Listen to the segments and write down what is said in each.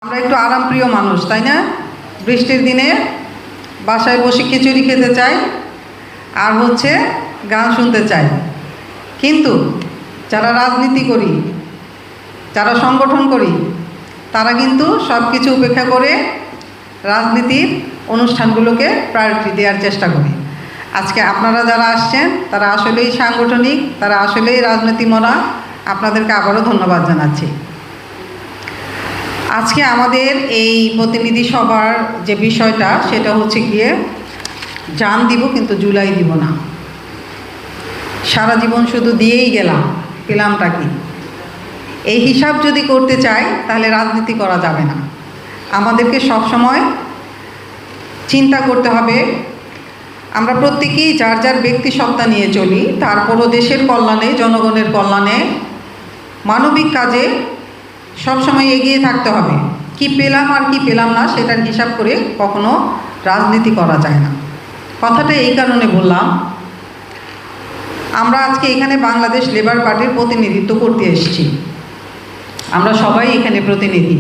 আমরা একটু আরামপ্রিয় মানুষ, তাই না? বৃষ্টির দিনে বাসায় বসে খিচুড়ি খেতে চাই আর গান শুনতে চাই। কিন্তু যারা রাজনীতি করি, যারা সংগঠন করি, তারা কিন্তু সব কিছু উপেক্ষা করে রাজনীতির অনুষ্ঠানগুলোকে প্রায়োরিটি দেওয়ার চেষ্টা করি। আজকে আপনারা যারা আসছেন তারা আসলেই সাংগঠনিক, তারা আসলেই রাজনীতিমনা। আপনাদেরকে আবারও ধন্যবাদ জানাচ্ছি। আজকে আমাদের এই প্রতিনিধি সভার যে বিষয়টা সেটা গিয়ে জান দিব কিন্তু জুলাই দিব না। সারা জীবন শুধু দিয়েই গেলাম, পেলামটা কি? এই হিসাব যদি করতে চাই তাহলে রাজনীতি করা যাবে না। আমাদেরকে সবসময় চিন্তা করতে হবে, আমরা প্রত্যেকেই যার যার ব্যক্তি সত্তা নিয়ে চলি, তারপরও দেশের কল্যাণে, জনগণের কল্যাণে, মানবিক কাজে সবসময় এগিয়ে থাকতে হবে। কি পেলাম আর কি পেলাম না সেটার হিসাব করে কখনো রাজনীতি করা যায় না। কথাটা এই কারণে বললাম, আমরা আজকে এখানে বাংলাদেশ লেবার পার্টির প্রতিনিধিত্ব করতে এসেছি। আমরা সবাই এখানে প্রতিনিধি।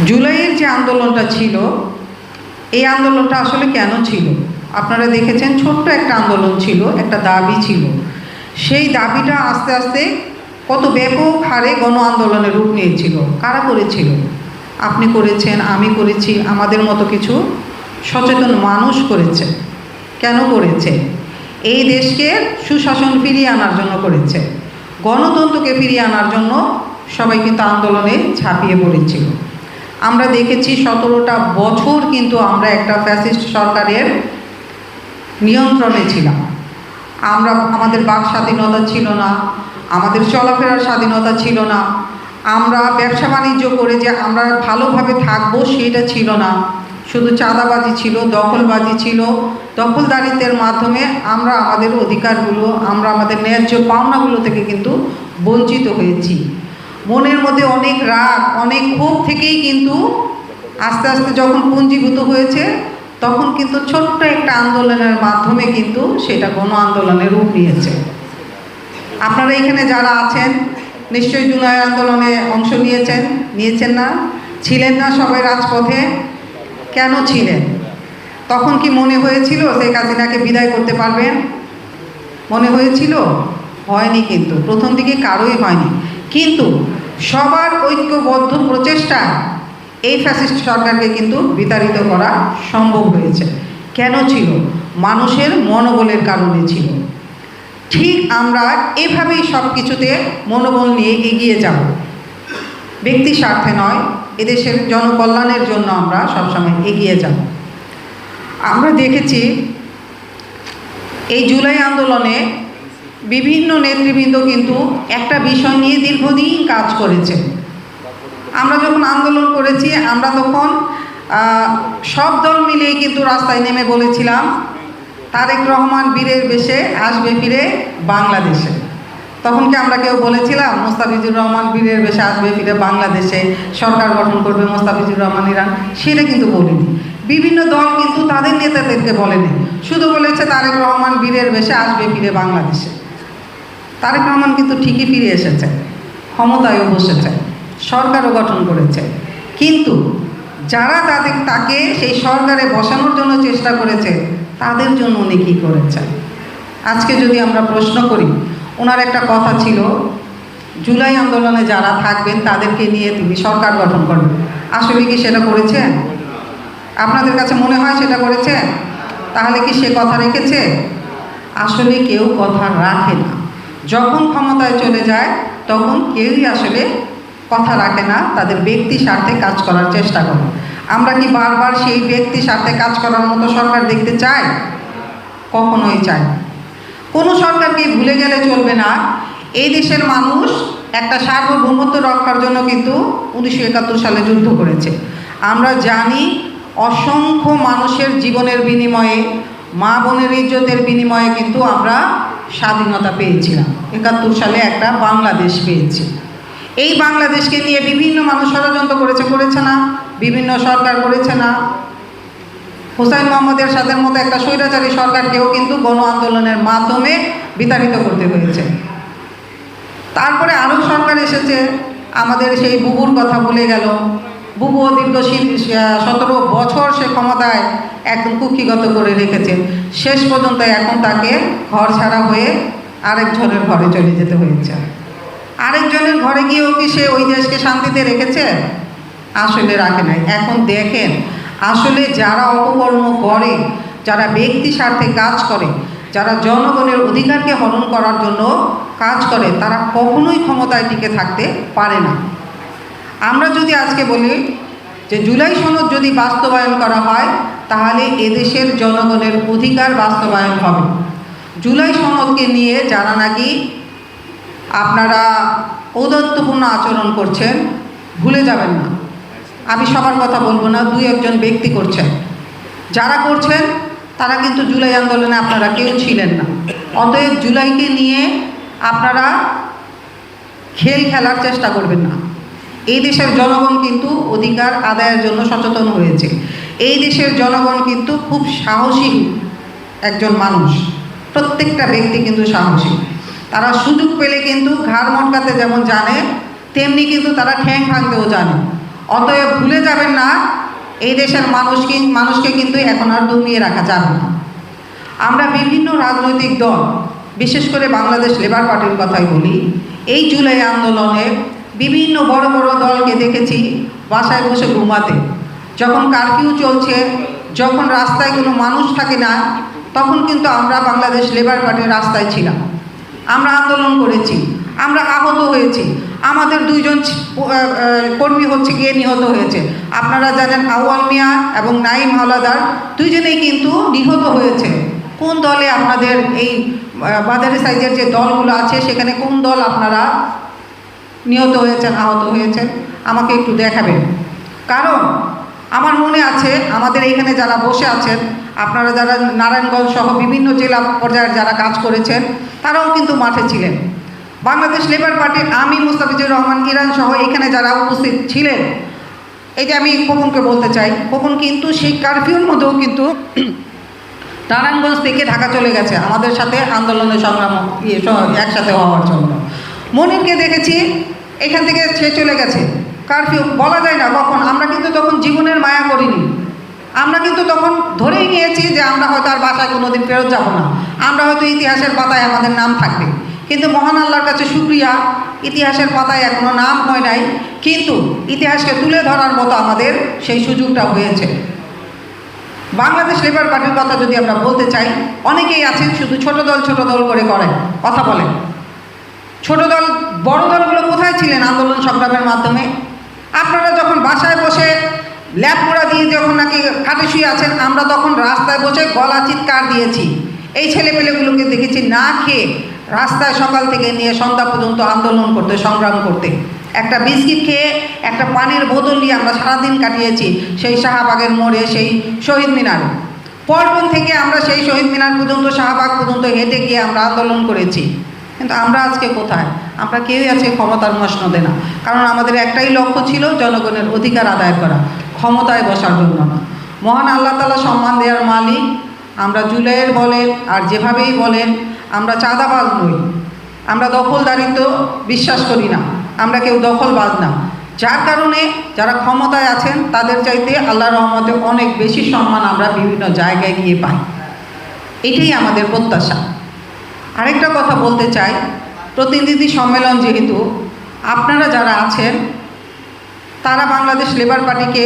জুলাইয়ের যে আন্দোলনটা ছিল, এই আন্দোলনটা আসলে কেন ছিল? আপনারা দেখেছেন, ছোট্ট একটা আন্দোলন ছিল, একটা দাবি ছিল। সেই দাবিটা আস্তে আস্তে কত ব্যাপক হারে গণ আন্দোলনের রূপ নিয়েছিল। কারা করেছিল? আপনি করেছেন, আমি করেছি, আমাদের মতো কিছু সচেতন মানুষ করেছে। কেন করেছে? এই দেশকে সুশাসন ফিরিয়ে আনার জন্য করেছে, গণতন্ত্রকে ফিরিয়ে আনার জন্য সবাই কিন্তু আন্দোলনে ঝাঁপিয়ে পড়েছিল। আমরা দেখেছি 17টা বছর কিন্তু আমরা একটা ফ্যাসিস্ট সরকারের নিয়ন্ত্রণে ছিলাম। আমাদের বাক স্বাধীনতা ছিল না, আমাদের চলাফেরার স্বাধীনতা ছিল না, আমরা ব্যবসা বাণিজ্য করে যে আমরা ভালোভাবে থাকবো সেটা ছিল না। শুধু চাঁদাবাজি ছিল, দখলবাজি ছিল। দখলদারিত্বের মাধ্যমে আমরা আমাদের অধিকারগুলো, আমরা আমাদের ন্যায্য পাওনাগুলো থেকে কিন্তু বঞ্চিত হয়েছি। মনের মধ্যে অনেক রাগ, অনেক ক্ষোভ থেকেই কিন্তু আস্তে আস্তে যখন পুঞ্জীভূত হয়েছে, তখন কিন্তু ছোট্ট একটা আন্দোলনের মাধ্যমে কিন্তু সেটা গণ আন্দোলনের রূপ নিয়েছে। আপনারা এখানে যারা আছেন নিশ্চয়ই জুলাই আন্দোলনে অংশ নিয়েছেন না? ছিলেন না সবাই রাজপথে? কেন ছিলেন? তখন কি মনে হয়েছিল শেখ হাসিনাকে বিদায় করতে পারবেন? মনে হয়েছিল? হয়নি, কিন্তু প্রথম দিকে কারোই হয়নি। কিন্তু সবার ঐক্যবদ্ধ প্রচেষ্টায় এই ফ্যাসিস্ট সরকারকে কিন্তু বিতাড়িত করা সম্ভব হয়েছে। কেন ছিল? মানুষের মনোবলের কারণে ছিল। ঠিক আমরা এভাবেই সব কিছুতে মনোবল নিয়ে এগিয়ে যাব, ব্যক্তি স্বার্থে নয়, এদেশের জনকল্যাণের জন্য আমরা সবসময় এগিয়ে যাব। আমরা দেখেছি এই জুলাই আন্দোলনে বিভিন্ন নেতৃবৃন্দ কিন্তু একটা বিষয় নিয়ে দীর্ঘদিন কাজ করেছে। আমরা যখন আন্দোলন করেছি, আমরা তখন সব দল মিলেই কিন্তু রাস্তায় নেমে বলেছিলাম, তারেক রহমান বীরের বেশে আসবে ফিরে বাংলাদেশে। তখন কি আমরা কেউ বলেছিলাম মোস্তাফিজুর রহমান বীরের বেশে আসবে ফিরে বাংলাদেশে, সরকার গঠন করবে মোস্তাফিজুর রহমান ইরান? সেটা কিন্তু বলিনি। বিভিন্ন দল কিন্তু তাদের নেতাদেরকে বলেনি, শুধু বলেছে তারেক রহমান বীরের বেশে আসবে ফিরে বাংলাদেশে। তারেক রহমান কিন্তু ঠিকই ফিরে এসেছে, ক্ষমতায়ও বসেছে, সরকারও গঠন করেছে। কিন্তু যারা তাকে সেই সরকারে বসানোর জন্য চেষ্টা করেছে, তাদের জন্য উনি কী করেছেন? আজকে যদি আমরা প্রশ্ন করি, ওনার একটা কথা ছিল, জুলাই আন্দোলনে যারা থাকবেন তাদেরকে নিয়ে তিনি সরকার গঠন করবেন। আসলে কি সেটা করেছেন? আপনাদের কাছে মনে হয় সেটা করেছেন? তাহলে কি সে কথা রেখেছে? আসলে কেউ কথা রাখে না। যখন ক্ষমতায় চলে যায় তখন কেউই আসলে কথা রাখে না, তাদের ব্যক্তি স্বার্থে কাজ করার চেষ্টা করে। আমরা কি বারবার সেই ব্যক্তি স্বার্থে কাজ করার মতো সরকার দেখতে চাই? কখনোই চাই না। কোনো সরকারকে ভুলে গেলে চলবে না, এই দেশের মানুষ একটা সার্বভৌমত্ব রক্ষার জন্য কিন্তু 1971 সালে যুদ্ধ করেছে। আমরা জানি অসংখ্য মানুষের জীবনের বিনিময়ে, মা বোনের ইজ্জতের বিনিময়ে কিন্তু আমরা স্বাধীনতা পেয়েছিলাম। 71 সালে একটা বাংলাদেশ পেয়েছি। এই বাংলাদেশকে নিয়ে বিভিন্ন মানুষ ষড়যন্ত্র করেছে না? বিভিন্ন সরকার করেছে না? হুসাইন মোহাম্মদ এরশাদের মতো একটা স্বৈরাচারী সরকারকেও কিন্তু গণ আন্দোলনের মাধ্যমে বিতাড়িত করতে হয়েছে। তারপরে আরও সরকার এসেছে, আমাদের সেই বুবুর কথা ভুলে গেল। বুবুও দীর্ঘ 17 বছর সে ক্ষমতায় একদম কুক্ষিগত করে রেখেছে। শেষ পর্যন্ত এখন তাকে ঘর ছাড়া হয়ে আরেকজনের ঘরে চলে যেতে হয়েছে। আরেকজনের ঘরে গিয়েও কি সে ওই দেশকে শান্তিতে রেখেছে? আসলে রাখে নাই। এখন দেখেন, আসলে যারা অপকর্ম করে, যারা ব্যক্তি স্বার্থে কাজ করে, যারা জনগণের অধিকারকে হরণ করার জন্য কাজ করে, তারা কখনোই ক্ষমতায় টিকে থাকতে পারে না। আমরা যদি আজকে বলি যে জুলাই সনদ যদি বাস্তবায়ন করা হয়, তাহলে এদেশের জনগণের অধিকার বাস্তবায়ন হবে। জুলাই সনদকে নিয়ে যারা নাকি আপনারা ঔদাত্যপূর্ণ আচরণ করছেন, ভুলে যাবেন না। আমি সবার কথা বলবো না, 2-1 ব্যক্তি করছেন। যারা করছেন তারা কিন্তু জুলাই আন্দোলনে আপনারা কেউ ছিলেন না। অতএব জুলাইকে নিয়ে আপনারা খেলার চেষ্টা করবেন না। এই দেশের জনগণ কিন্তু অধিকার আদায়ের জন্য সচেতন হয়েছে। এই দেশের জনগণ কিন্তু খুব সাহসী একজন মানুষ। প্রত্যেকটা ব্যক্তি কিন্তু সাহসী। তারা সুযোগ পেলে কিন্তু ঘাড় মটকাতে যেমন জানে, তেমনি কিন্তু তারা ঠ্যাং ভাঙতেও জানে। অতএব ভুলে যাবেন না, এই দেশের মানুষকে কিন্তু এখন আর দমিয়ে রাখা যাবে না। আমরা বিভিন্ন রাজনৈতিক দল, বিশেষ করে বাংলাদেশ লেবার পার্টির কথাই বলি, এই জুলাই আন্দোলনে বিভিন্ন বড় বড় দলকে দেখেছি বাসায় বসে ঘুমাতে। যখন কারফিউ চলছে, যখন রাস্তায় কোনো মানুষ থাকে না, তখন কিন্তু আমরা বাংলাদেশ লেবার পার্টির রাস্তায় ছিলাম। আমরা আন্দোলন করেছি, আমরা আহত হয়েছি। আমাদের 2 জন কর্মী গিয়ে নিহত হয়েছে। আপনারা জানেন আউয়াল মিয়া এবং নাইম হাওলাদার 2 জনেই কিন্তু নিহত হয়েছে। কোন দলে আপনাদের এই বাজারে সাইজের যে দলগুলো আছে, সেখানে কোন দল আপনারা নিহত হয়েছেন, আহত হয়েছেন? আমাকে একটু দেখাবেন। কারণ আমার মনে আছে আমাদের এইখানে যারা বসে আছেন, আপনারা যারা নারায়ণগঞ্জ সহ বিভিন্ন জেলা পর্যায়ের যারা কাজ করেছেন, তারাও কিন্তু মাঠে ছিলেন। বাংলাদেশ লেবার পার্টির আমি মুস্তাফিজুর রহমান ইরান সহ এখানে যারা উপস্থিত ছিলেন, এই যে আমি খোকনকে বলতে চাই, খোকন কিন্তু সেই কারফিউর মধ্যেও কিন্তু নারায়ণগঞ্জ থেকে ঢাকা চলে গেছে আমাদের সাথে আন্দোলনে সংগ্রাম একসাথে হওয়ার জন্য। মনিরকে দেখেছি এখান থেকে সে চলে গেছে। কারফিউ বলা যায় না কখন। আমরা কিন্তু তখন জীবনের মায়া করিনি। আমরা কিন্তু তখন ধরেই নিয়েছি যে আমরা হয়তো আর বাসায় কোনোদিন ফেরত যাব না, আমরা হয়তো ইতিহাসের পাতায় আমাদের নাম থাকবে। কিন্তু মহান আল্লাহর কাছে শুকরিয়া, ইতিহাসের পাতায় এখনও নাম হয় নাই, কিন্তু ইতিহাসকে তুলে ধরার মতো আমাদের সেই সুযোগটা হয়েছে। বাংলাদেশ লেবার পার্টির কথা যদি আমরা বলতে চাই, অনেকেই আছেন শুধু ছোট দল করে কথা বলেন। ছোট দল, বড় দলগুলো কোথায় ছিলেন আন্দোলন সংগ্রামের মাধ্যমে? আপনারা যখন বাসায় বসে ল্যাপ পোড়া দিয়ে যখন নাকি খাটে শুয়ে আছেন, আমরা তখন রাস্তায় বসে গলা চিৎকার দিয়েছি। এই ছেলেপেলেগুলোকে দেখেছি না খেয়ে রাস্তায় সকাল থেকে নিয়ে সন্ধ্যা পর্যন্ত আন্দোলন করতে, সংগ্রাম করতে। একটা বিস্কিট খেয়ে, একটা পানির বোতল নিয়ে আমরা সারাদিন কাটিয়েছি সেই শাহবাগের মোড়ে, সেই শহীদ মিনারে। পল্টন থেকে আমরা সেই শহীদ মিনার পর্যন্ত, শাহবাগ পর্যন্ত হেঁটে গিয়ে আমরা আন্দোলন করেছি। কিন্তু আমরা আজকে কোথায়? আমরা কেউই আজকে ক্ষমতার মসনদে না। কারণ আমাদের একটাই লক্ষ্য ছিল জনগণের অধিকার আদায় করা, ক্ষমতায় বসার জন্য না। মহান আল্লাহ তাআলা সম্মান দেওয়ার মালিক। আমরা জুলাইয়ের বলেন আর যেভাবেই বলেন, আমরা চাঁদাবাজ নই, আমরা দখলদারিত্ব বিশ্বাস করি না, আমরা কেউ দখলবাজ না। যার কারণে যারা ক্ষমতায় আছেন তাদের চাইতে আল্লাহর রহমতে অনেক বেশি সম্মান আমরা বিভিন্ন জায়গায় গিয়ে পাই। এটাই আমাদের প্রত্যাশা। আরেকটা কথা বলতে চাই, প্রতিনিধি সম্মেলন যেহেতু আপনারা যারা আছেন তারা বাংলাদেশ লেবার পার্টিকে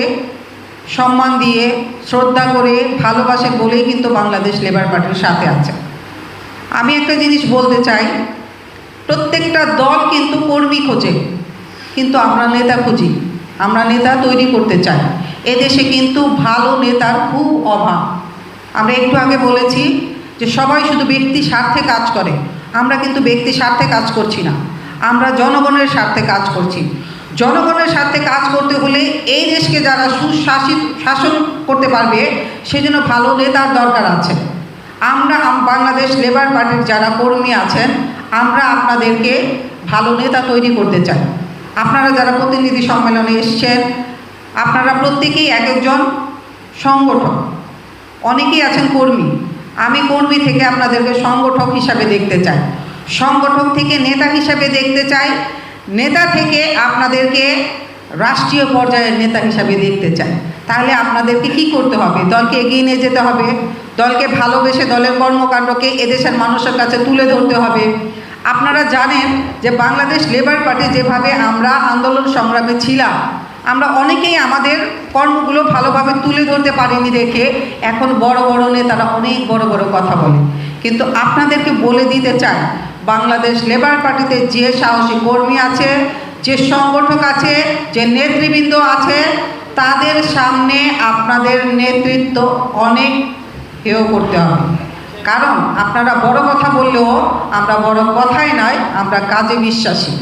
সম্মান দিয়ে, শ্রদ্ধা করে, ভালোবাসেন বলেই কিন্তু বাংলাদেশ লেবার পার্টির সাথে আছেন। আমি একটা জিনিস বলতে চাই, প্রত্যেকটা দল কিন্তু কর্মী খোঁজে, কিন্তু আমরা নেতা খুঁজি, আমরা নেতা তৈরি করতে চাই। এদেশে কিন্তু ভালো নেতার খুব অভাব। আমরা একটু আগে বলেছি যে সবাই শুধু ব্যক্তি স্বার্থে কাজ করে। আমরা কিন্তু ব্যক্তি স্বার্থে কাজ করছি না, আমরা জনগণের স্বার্থে কাজ করছি। জনগণের স্বার্থে কাজ করতে হলে এই দেশকে যারা শাসন করতে পারবে, সেজন্য ভালো নেতার দরকার আছে। আমরা বাংলাদেশ লেবার পার্টির যারা কর্মী আছেন, আমরা আপনাদেরকে ভালো নেতা তৈরি করতে চাই। আপনারা যারা প্রতিনিধি সম্মেলনে এসছেন, আপনারা প্রত্যেকেই এক একজন সংগঠক, অনেকেই আছেন কর্মী। আমি কর্মী থেকে আপনাদেরকে সংগঠক হিসাবে দেখতে চাই, সংগঠক থেকে নেতা হিসাবে দেখতে চাই। নেতা থেকে আপনাদেরকে রাষ্ট্রীয় পর্যায়ের নেতা হিসাবে দেখতে চায়, তাহলে আপনাদেরকে কি করতে হবে? দলকে এগিয়ে নিয়ে যেতে হবে, দলকে ভালোবেসে দলের কর্মকাণ্ডকে এদেশের মানুষের কাছে তুলে ধরতে হবে। আপনারা জানেন যে বাংলাদেশ লেবার পার্টি যেভাবে আমরা আন্দোলন সংগ্রামে ছিলাম, আমরা অনেকেই আমাদের কর্মগুলো ভালোভাবে তুলে ধরতে পারিনি দেখে এখন বড় বড় নেতারা অনেক বড় বড় কথা বলে। কিন্তু আপনাদেরকে বলে দিতে চাই, বাংলাদেশ লেবার পার্টিতে যে সাহসী কর্মী আছে, যে সংগঠক আছে, যে নেতৃবৃন্দ আছে, তাদের সামনে আপনাদের নেতৃত্ব অনেক হেয় করতে হবে। কারণ আপনারা বড় কথা বললেও আমরা বড় কথাই নয়, আমরা কাজে বিশ্বাসী।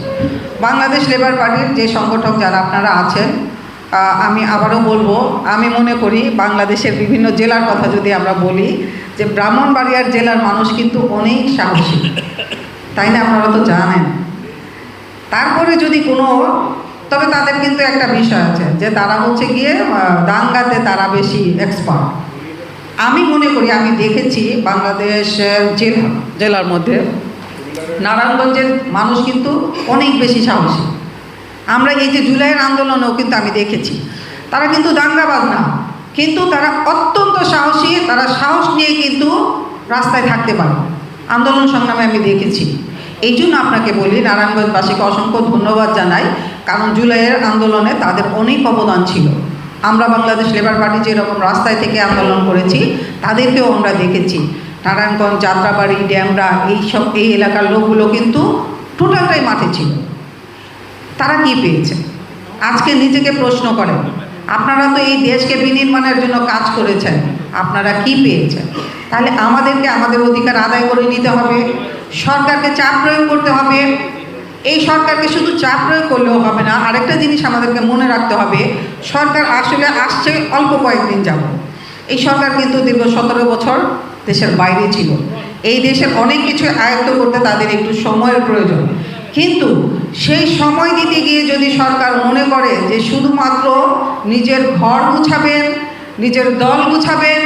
বাংলাদেশ লেবার পার্টির যে সংগঠক যারা আপনারা আছেন, আমি আবারও বলবো, আমি মনে করি বাংলাদেশের বিভিন্ন জেলার কথা যদি আমরা বলি, যে ব্রাহ্মণবাড়িয়ার জেলার মানুষ কিন্তু অনেক সাহসী, তাই না? আপনারা তো জানেন। তারপরে যদি কোনো, তবে তাদের কিন্তু একটা বিষয় আছে যে তারা হচ্ছে গিয়ে দাঙ্গাতে তারা বেশি এক্সপার্ট। আমি মনে করি, আমি দেখেছি বাংলাদেশের জেলার মধ্যে নারায়ণগঞ্জের মানুষ কিন্তু অনেক বেশি সাহসী। আমরা এই যে জুলাইয়ের আন্দোলনেও কিন্তু আমি দেখেছি তারা কিন্তু দাঙ্গাবাজ না, কিন্তু তারা অত্যন্ত সাহসী, তারা সাহস নিয়ে কিন্তু রাস্তায় থাকতে পারে। আন্দোলন সংগ্রামে আমি দেখেছি। এই জন্য আপনাকে বলি, নারায়ণগঞ্জবাসীকে অসংখ্য ধন্যবাদ জানাই, কারণ জুলাইয়ের আন্দোলনে তাদের অনেক অবদান ছিল। আমরা বাংলাদেশ লেবার পার্টি যেরকম রাস্তায় থেকে আন্দোলন করেছি, তাদেরকেও আমরা দেখেছি। নারায়ণগঞ্জ, যাত্রাবাড়ি, ড্যামরা, এই এলাকার লোকগুলো কিন্তু টোটালটাই মাঠে ছিল। তারা কি পেয়েছে? আজকে নিজেকে প্রশ্ন করেন, আপনারা তো এই দেশকে বিনির্মাণের জন্য কাজ করেছেন, আপনারা কি পেয়েছেন? তাহলে আমাদেরকে আমাদের অধিকার আদায় করে নিতে হবে, সরকারকে চাপ প্রয়োগ করতে হবে। এই সরকারকে শুধু চাপ প্রয়োগ করলেও হবে না, আরেকটা জিনিস আমাদেরকে মনে রাখতে হবে, সরকার আসলে আসছে অল্প কয়েকদিন যাব। এই সরকার কিন্তু দীর্ঘ 17 বছর দেশের বাইরে ছিল। এই দেশের অনেক কিছু আয়ত্ত করতে তাদের একটু সময়ের প্রয়োজন। কিন্তু সেই সময় দিতে গিয়ে যদি সরকার মনে করে যে শুধুমাত্র নিজের ঘর গুছাবেন, নিজের দল গুছাবেন,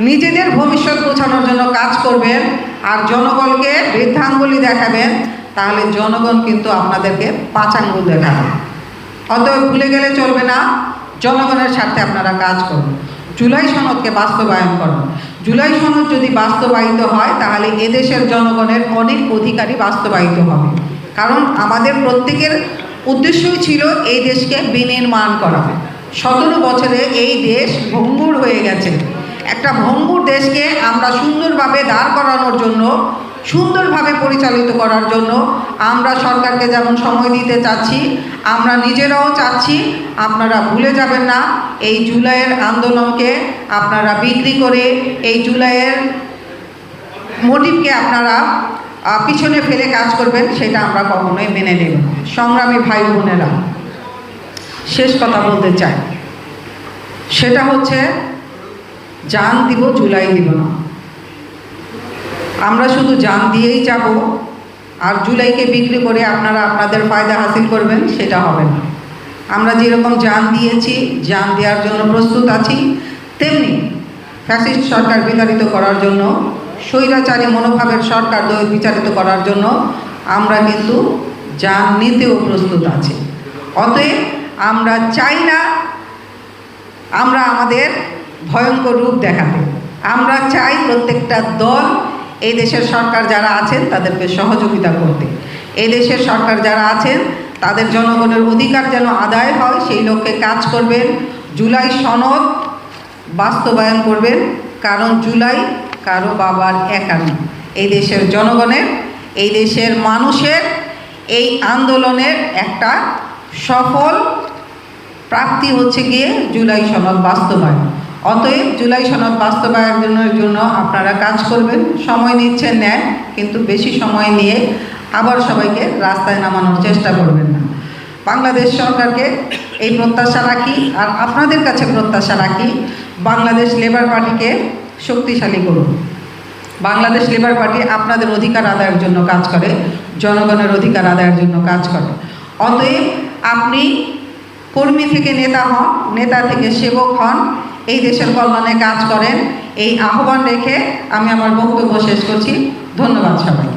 নিজেদের ভবিষ্যৎ গোছানোর জন্য কাজ করবেন আর জনগণকে বৃদ্ধাঙ্গুলি দেখাবেন, তাহলে জনগণ কিন্তু আপনাদেরকে 5 আঙ্গুল দেখাবে। অতএব ভুলে গেলে চলবে না, জনগণের স্বার্থে আপনারা কাজ করুন, জুলাই সনদকে বাস্তবায়ন করুন। জুলাই সনদ যদি বাস্তবায়িত হয়, তাহলে এদেশের জনগণের অনেক অধিকারই বাস্তবায়িত হবে। কারণ আমাদের প্রত্যেকের উদ্দেশ্যই ছিল এই দেশকে বিনির্মাণ করা। 17 বছরে এই দেশ ভঙ্গুর হয়ে গেছে। একটা ভঙ্গুর দেশকে আমরা সুন্দরভাবে দাঁড় করানোর জন্য, সুন্দরভাবে পরিচালিত করার জন্য আমরা সরকারকে যেমন সময় দিতে চাচ্ছি, আমরা নিজেরাও চাচ্ছি। আপনারা ভুলে যাবেন না, এই জুলাইয়ের আন্দোলনকে আপনারা বিক্রি করে এই জুলাইয়ের মোটিভকে আপনারা পিছনে ফেলে কাজ করবেন, সেটা আমরা কখনোই মেনে নেব না। সংগ্রামী ভাই বোনেরা, শেষ কথা বলতে চাই, সেটা হচ্ছে জান দিব, জুলাই দিব না। আমরা শুধু জান দিয়েই যাব আর জুলাইকে বিক্রি করে আপনারা আপনাদের ফায়দা হাসিল করবেন, সেটা হবে না। আমরা যেরকম জান দিয়েছি, জান দেওয়ার জন্য প্রস্তুত আছি, তেমনি ফ্যাসিস্ট সরকার বিতাড়িত করার জন্য, স্বৈরাচারী মনোভাবের সরকার বিচারিত করার জন্য আমরা কিন্তু জান নিতেও প্রস্তুত আছি। অতএব আমরা চাই না আমরা আমাদের ভয়ঙ্কর রূপ দেখাতে। আমরা চাই প্রত্যেকটা দল এই দেশের সরকার যারা আছেন তাদেরকে সহযোগিতা করতে। এই দেশের সরকার যারা আছেন তাদের জনগণের অধিকার যেন আদায় হয়, সেই লক্ষ্যে কাজ করবেন। জুলাই সনদ বাস্তবায়ন করবেন, কারণ জুলাই কারো বাবার একা নয়। এই দেশের জনগণের, এই দেশের মানুষের এই আন্দোলনের একটা সফল প্রাপ্তি হচ্ছে গিয়ে জুলাই সনদ বাস্তবায়ন। অতএব জুলাই সনদ বাস্তবায়নের জন্য আপনারা কাজ করবেন। সময় নিচ্ছেন নেন, কিন্তু বেশি সময় নিয়ে আবার সবাইকে রাস্তায় নামানোর চেষ্টা করবেন না। বাংলাদেশ সরকারকে এই প্রত্যাশা রাখি, আর আপনাদের কাছে প্রত্যাশা রাখি, বাংলাদেশ লেবার পার্টিকে শক্তিশালী করুন। বাংলাদেশ লেবার পার্টি আপনাদের অধিকার আদায়ের জন্য কাজ করে, জনগণের অধিকার আদায়ের জন্য কাজ করে। অতএব আপনি কর্মী থেকে নেতা হন, নেতা থেকে সেবক হন, এই দেশের কল্যাণে কাজ করেন, এই আহ্বান রেখে আমি আমার বক্তব্য শেষ করছি। ধন্যবাদ সবাই।